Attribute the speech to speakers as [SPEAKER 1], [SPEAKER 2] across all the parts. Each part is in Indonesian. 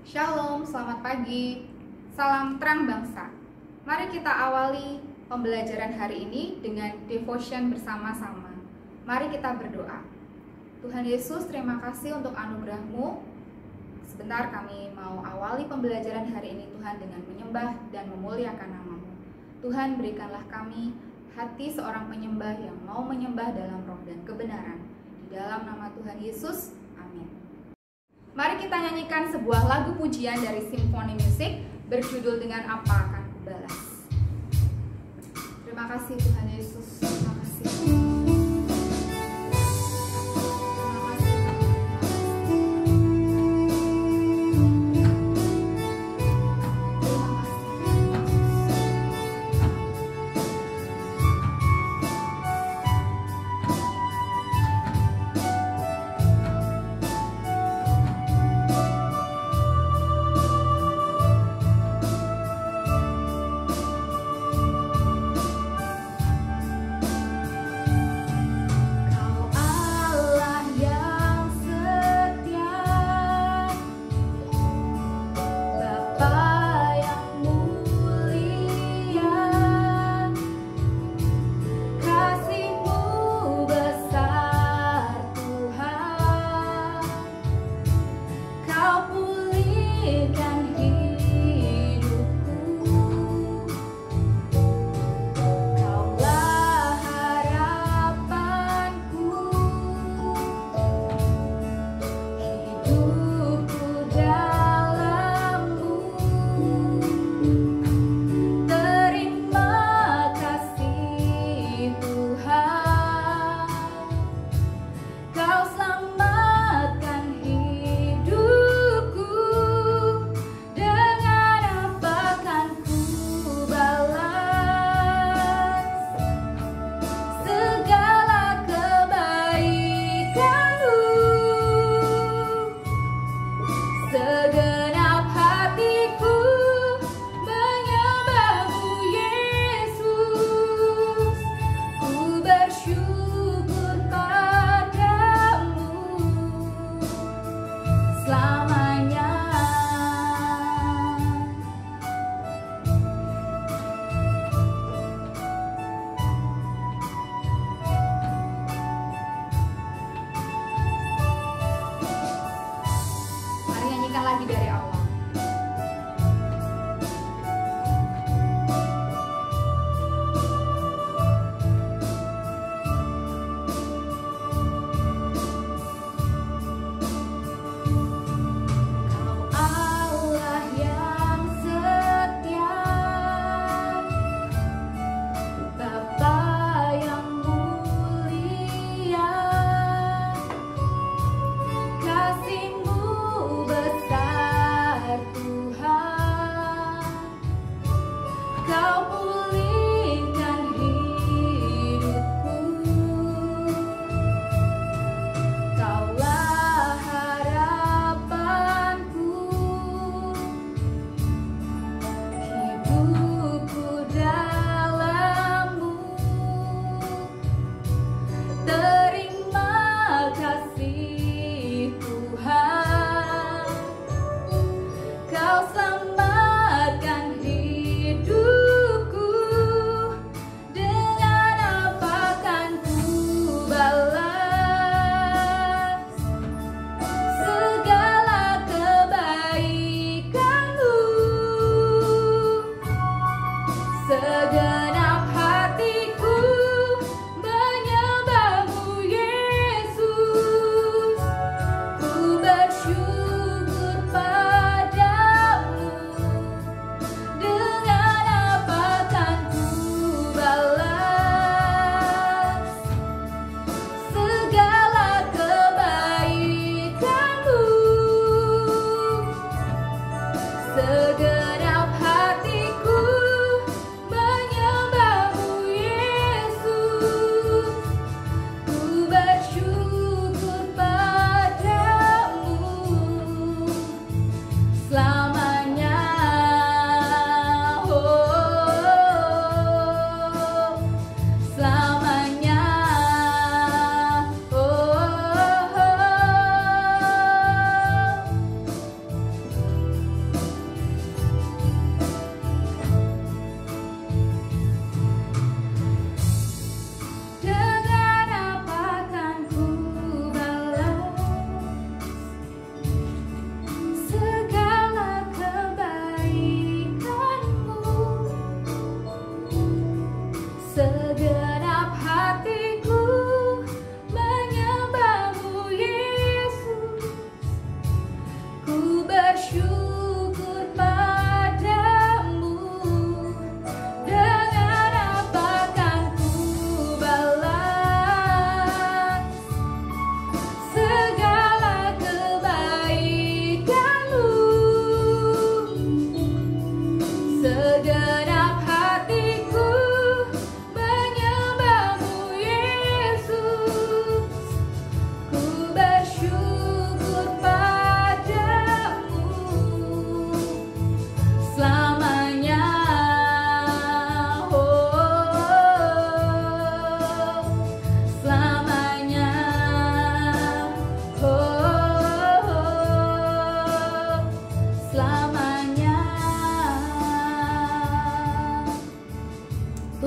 [SPEAKER 1] Shalom, selamat pagi. Salam terang bangsa. Mari kita awali pembelajaran hari ini dengan devotion bersama-sama. Mari kita berdoa. Tuhan Yesus, terima kasih untuk anugerah-Mu. Sebentar kami mau awali pembelajaran hari ini Tuhan dengan menyembah dan memuliakan nama-Mu. Tuhan, berikanlah kami hati seorang penyembah yang mau menyembah dalam roh dan kebenaran. Di dalam nama Tuhan Yesus, amin. Mari kita nyanyikan sebuah lagu pujian dari Symphony Music berjudul Dengan Apa Akan Kubalas. Terima kasih Tuhan Yesus. Terima kasih.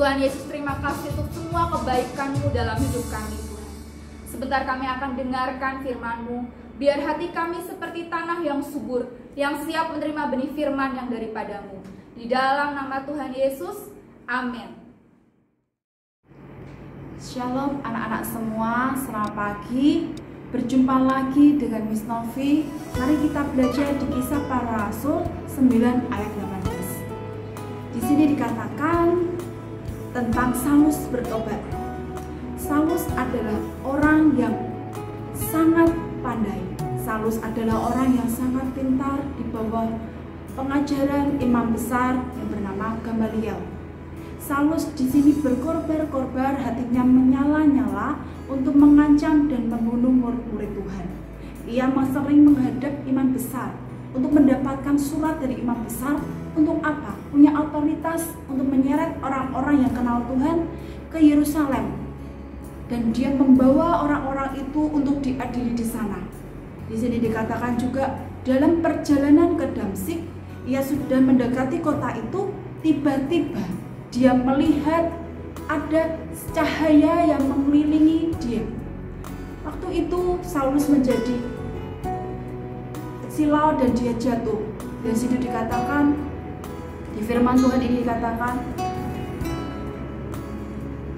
[SPEAKER 1] Tuhan Yesus, terima kasih untuk semua kebaikan-Mu dalam hidup kami, Tuhan. Sebentar kami akan dengarkan firman-Mu. Biar hati kami seperti tanah yang subur, yang siap menerima benih firman yang daripada-Mu. Di dalam nama Tuhan Yesus, amin.
[SPEAKER 2] Shalom anak-anak semua, selamat pagi. Berjumpa lagi dengan Miss Novi. Mari kita belajar di Kisah Para Rasul 9 ayat 18. Di sini dikatakan tentang Saulus bertobat. Saulus adalah orang yang sangat pandai. Saulus adalah orang yang sangat pintar di bawah pengajaran imam besar yang bernama Gamaliel. Saulus di sini berkorbar-korbar, hatinya menyala-nyala untuk mengancam dan membunuh murid-murid Tuhan. Ia sering menghadap imam besar untuk mendapatkan surat dari imam besar. Untuk apa? Punya otoritas untuk menyeret orang-orang yang kenal Tuhan ke Yerusalem. Dan dia membawa orang-orang itu untuk diadili di sana. Di sini dikatakan juga dalam perjalanan ke Damsyik, ia sudah mendekati kota itu, tiba-tiba dia melihat ada cahaya yang mengelilingi dia. Waktu itu Saulus menjadi silau dan dia jatuh. Dan situ dikatakan, di firman Tuhan ini dikatakan,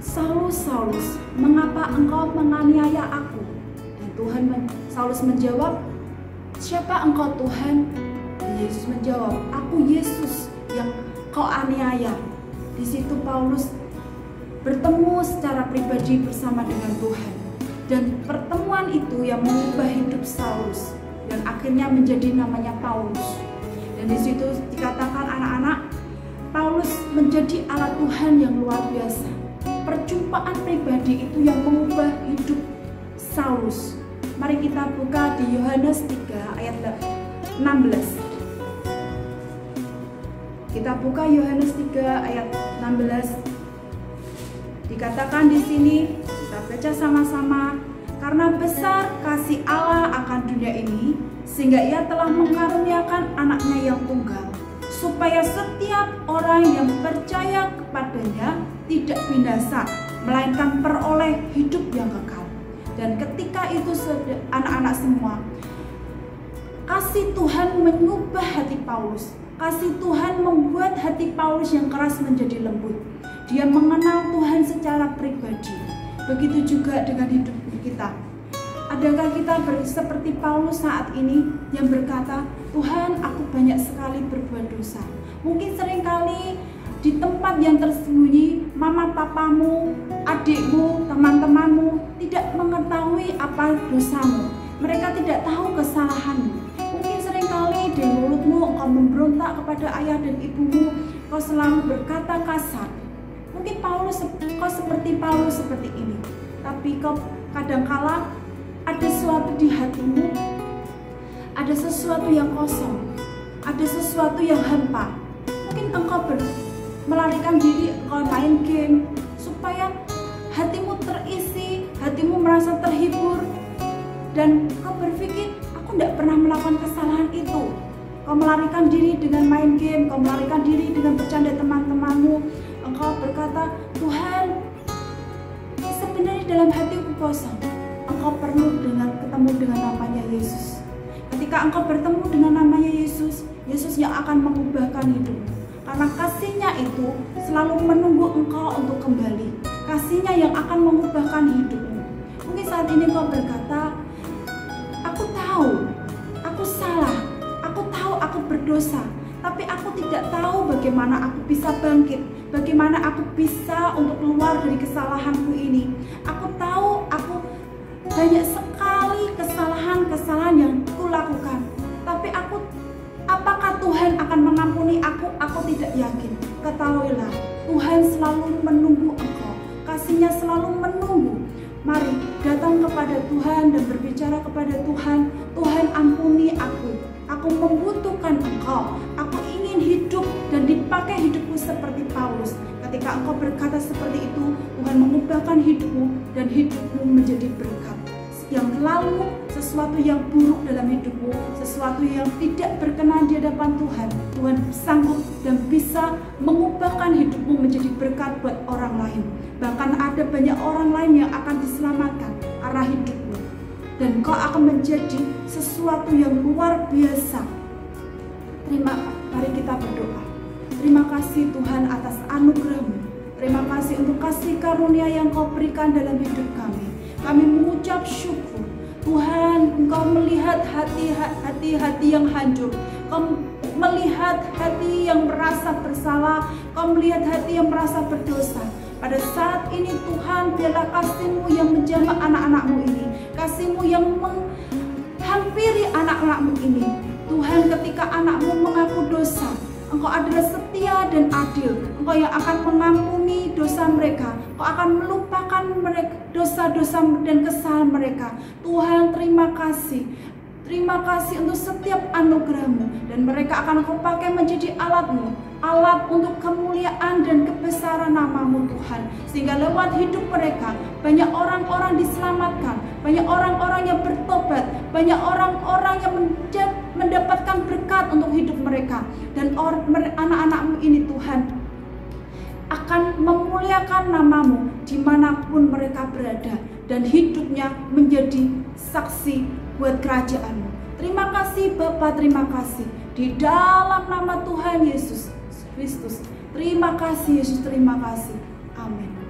[SPEAKER 2] Saulus, Saulus, mengapa engkau menganiaya aku? Dan Saulus menjawab, siapa engkau Tuhan? Dan Yesus menjawab, aku Yesus yang kau aniaya. Di situ Paulus bertemu secara pribadi bersama dengan Tuhan, dan pertemuan itu yang mengubah hidup Saulus dan akhirnya menjadi namanya Paulus. Dan di situ dikatakan anak-anak, Paulus menjadi alat Tuhan yang luar biasa. Perjumpaan pribadi itu yang mengubah hidup Saulus. Mari kita buka di Yohanes 3 ayat 16. Kita buka Yohanes 3 ayat 16. Dikatakan di sini, kita baca sama-sama, karena besar kasih Allah akan dunia ini, sehingga Ia telah mengaruniakan anaknya yang tunggal, supaya setiap orang yang percaya kepadanya tidak binasa, melainkan peroleh hidup yang kekal. Dan ketika itu anak-anak semua, kasih Tuhan mengubah hati Paulus. Kasih Tuhan membuat hati Paulus yang keras menjadi lembut. Dia mengenal Tuhan secara pribadi. Begitu juga dengan hidup kita. Adakah kita seperti Paulus saat ini yang berkata, Tuhan, aku banyak sekali berbuat dosa. Mungkin seringkali di tempat yang tersembunyi, mama papamu, adikmu, teman-temanmu tidak mengetahui apa dosamu. Mereka tidak tahu kesalahanmu. Mungkin seringkali di mulutmu engkau memberontak kepada ayah dan ibumu, kau selalu berkata kasar. Mungkin kau seperti Paulus seperti ini. Tapi kau kadangkala ada sesuatu di hatimu, ada sesuatu yang kosong, ada sesuatu yang hampa. Mungkin engkau melarikan diri, engkau main game supaya hatimu terisi, hatimu merasa terhibur, dan kau berpikir, aku tidak pernah melakukan kesalahan itu. Kau melarikan diri dengan main game, kau melarikan diri dengan bercanda teman-temanmu. Engkau berkata, Tuhan, sebenarnya dalam hatiku kosong. Engkau perlu ketemu dengan namanya Yesus. Ketika engkau bertemu dengan namanya Yesus, Yesus yang akan mengubahkan hidupmu. Karena kasih-Nya itu selalu menunggu engkau untuk kembali. Kasih-Nya yang akan mengubahkan hidupmu. Mungkin saat ini kau berkata, aku tahu, aku salah, aku tahu aku berdosa, tapi aku tidak tahu bagaimana aku bisa bangkit, bagaimana aku bisa untuk keluar dari kesalahanku ini. Aku tahu aku banyak sekali kesalahan-kesalahan yang kulakukan, tapi apakah Tuhan akan mengampuni aku? Aku tidak yakin. Ketahuilah, Tuhan selalu menunggu engkau, kasih-Nya selalu menunggu. Mari datang kepada Tuhan dan berbicara kepada Tuhan. Tuhan, ampuni aku membutuhkan engkau. Aku ingin hidup dan dipakai hidupku seperti Paulus. Ketika engkau berkata seperti itu, Tuhan mengubahkan hidupmu dan hidupmu menjadi berkat. Yang lalu sesuatu yang buruk dalam hidupmu, sesuatu yang tidak berkenan di hadapan Tuhan, Tuhan sanggup dan bisa mengubahkan hidupmu menjadi berkat buat orang lain. Bahkan ada banyak orang lain yang akan diselamatkan karena hidupmu, dan kau akan menjadi sesuatu yang luar biasa. Mari kita berdoa. Terima kasih Tuhan atas anugerah-Mu. Terima kasih untuk kasih karunia yang Kau berikan dalam hidup kami. Kami mengucap syukur. Tuhan, Engkau melihat hati-hati yang hancur. Kau melihat hati yang merasa bersalah. Kau melihat hati yang merasa berdosa. Pada saat ini Tuhan, biarlah kasih-Mu yang menjamah anak-anak-Mu ini. Kasih-Mu yang menghampiri anak-anak-Mu ini. Tuhan, ketika anak-Mu mengaku dosa, Engkau adalah setia dan adil. Engkau yang akan mengampuni dosa mereka. Engkau akan melupakan mereka dosa-dosa dan kesalahan mereka. Tuhan, terima kasih. Terima kasih untuk setiap anugerah-Mu, dan mereka akan Kau pakai menjadi alat-Mu, alat untuk kemuliaan dan kebesaran nama-Mu Tuhan. Sehingga lewat hidup mereka banyak orang-orang diselamatkan, banyak orang-orang yang bertobat, banyak orang-orang yang mendapatkan berkat untuk hidup mereka. Dan anak-anak-Mu ini Tuhan akan memuliakan nama-Mu dimanapun mereka berada, dan hidupnya menjadi saksi buat kerajaan-Mu. Terima kasih Bapa, terima kasih di dalam nama Tuhan Yesus Kristus. Terima kasih Yesus, terima kasih. Amin.